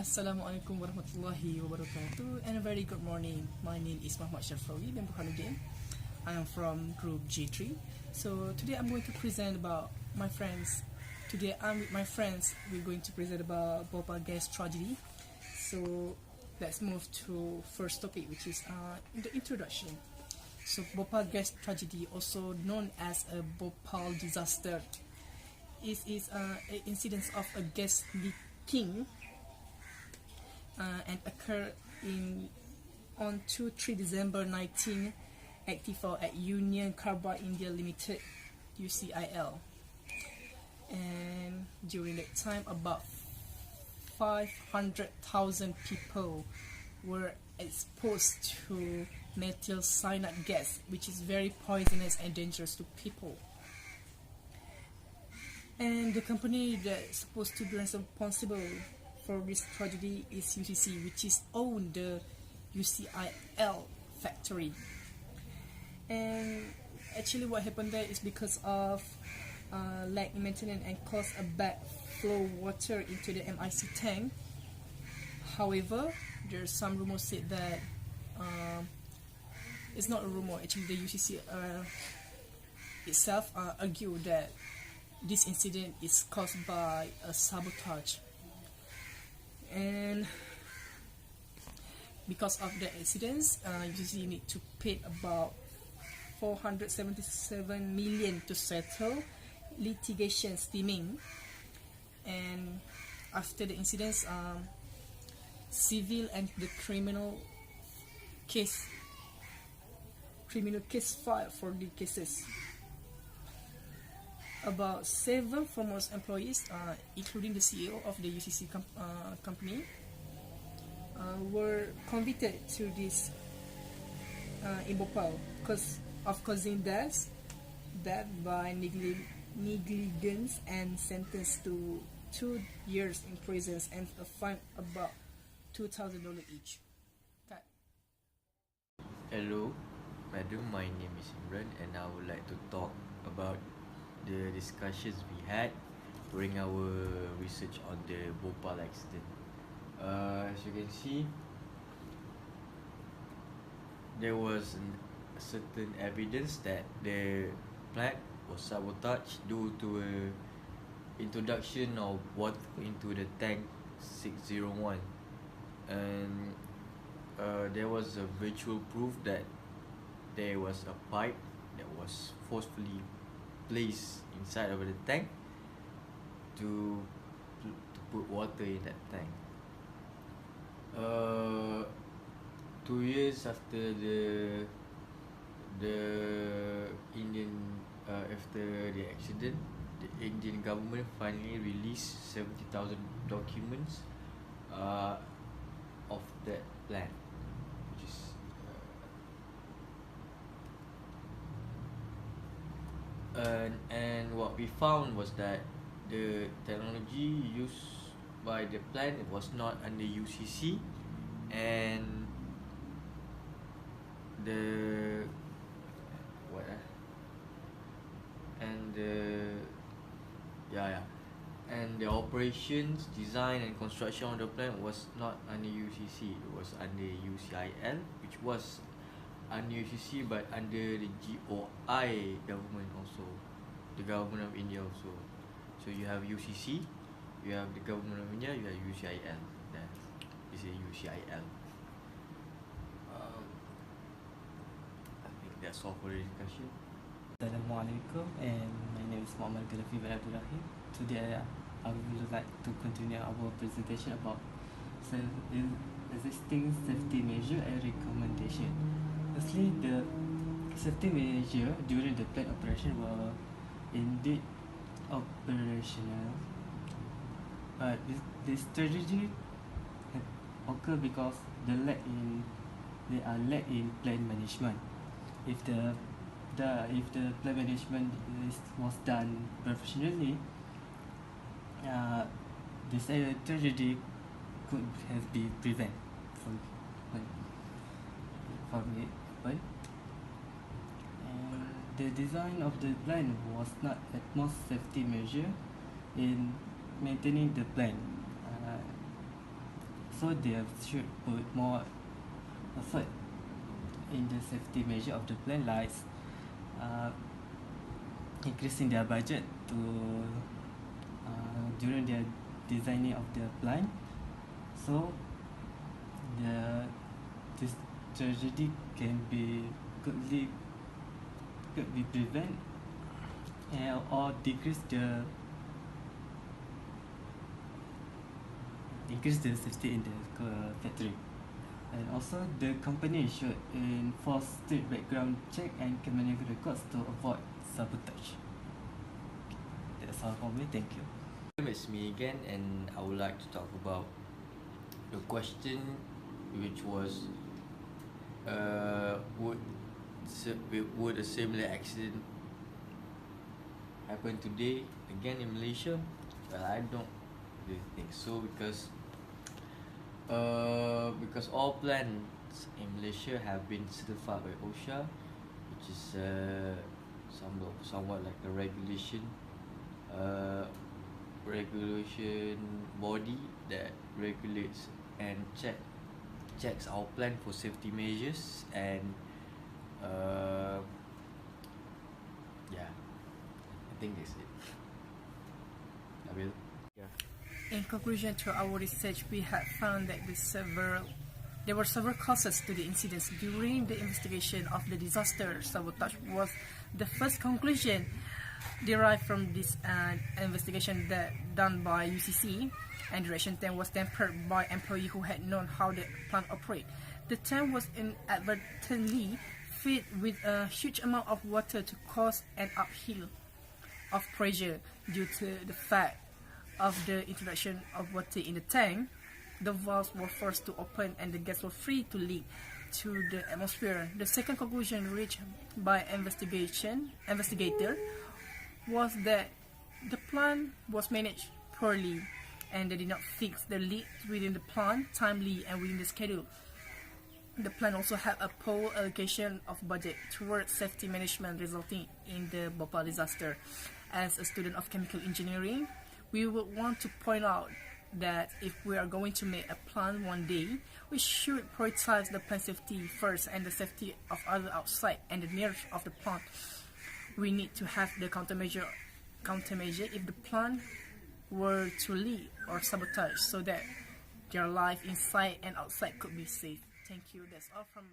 Assalamualaikum warahmatullahi wabarakatuh, and a very good morning. My name is Muhammad Sharfawi bin Burhanuddin. I am from group G3. So today I'm going to present about my friends. Today I'm with my friends. We're going to present about Bhopal gas tragedy. So let's move to first topic, which is the introduction. So Bhopal gas tragedy, also known as a Bhopal disaster, is an incidence of a gas leaking and occurred on 2-3 December 1984 at Union Carbide India Limited (UCIL). And during that time, about 500,000 people were exposed to methyl cyanide gas, which is very poisonous and dangerous to people. And the company that's supposed to be responsible for this tragedy is UCC, which is owned the UCIL factory. And actually what happened there is because of lack in maintenance and caused a bad flow water into the MIC tank. However, there's some rumors said that it's not a rumor. Actually, the UCC itself argued that this incident is caused by a sabotage. And because of the incidents, UCC need to pay about 477 million to settle litigation stemming. And after the incidents, civil and the criminal case filed for the cases. About 7 former employees, including the CEO of the UCC company, were convicted to this in Bhopal because of causing death by negligence, and sentenced to 2 years in prison and a fine about $2,000 each. Hello, madam. My name is Imran, and I would like to talk about the discussions we had during our research on the Bhopal accident. As you can see, there was certain evidence that the plant was sabotaged due to a introduction of water into the tank 601, and there was a visual proof that there was a pipe that was forcefully placed inside of the tank to put water in that tank. 2 years after the accident, the Indian government finally released 70,000 documents of that plant, which is and what we found was that the technology used by the plant was not under UCC, and the operations, design and construction of the plant was not under UCC. It was under UCIL, which was under UCC but under the GOI government also, the government of India also. So you have UCC, you have the government of India, you have UCIL. Then this is UCIL. I think that's all for the discussion. Assalamualaikum, and my name is Muhammad Gaddafi bin Abdul Rahim. Today I would like to continue our presentation about existing safety measure and recommendation. Firstly, the safety measure during the plant operation were indeed operational, but this tragedy occurred because they are lack in plant management. If the plant management was done professionally, this tragedy could have been prevented from it. And the design of the plant was not utmost safety measure in maintaining the plant. So they should put more effort in the safety measure of the plan, like increasing their budget to during their designing of the plan, so this tragedy could be prevent or decrease the safety in the factory. And also the company should enforce strict background check and criminal records to avoid sabotage. That's all for me. Thank you. It's me again, and I would like to talk about the question, which was, would a similar accident happen today again in Malaysia? Well, I don't really think so, because all plants in Malaysia have been certified by OSHA, which is somewhat like a regulation body that regulates and checks our plant for safety measures. And yeah, I think that's it. Nabil? Yeah. In conclusion to our research, we have found that there were several causes to the incidents during the investigation of the disaster. Sabotage was the first conclusion derived from this investigation that done by UCC, and Direction 10 was tempered by employee who had known how the plant operate. The tank was inadvertently filled with a huge amount of water to cause an uphill of pressure. Due to the fact of the introduction of water in the tank, the valves were forced to open and the gas was free to leak to the atmosphere. The second conclusion reached by investigator was that the plant was managed poorly and they did not fix the leaks within the plant timely and within the schedule. The plant also had a poor allocation of budget towards safety management, resulting in the Bhopal disaster. As a student of chemical engineering, we would want to point out that if we are going to make a plant one day, we should prioritize the plant safety first and the safety of other outside and the near of the plant. We need to have the countermeasure if the plant were to leak or sabotage, so that their life inside and outside could be safe. Thank you. That's all from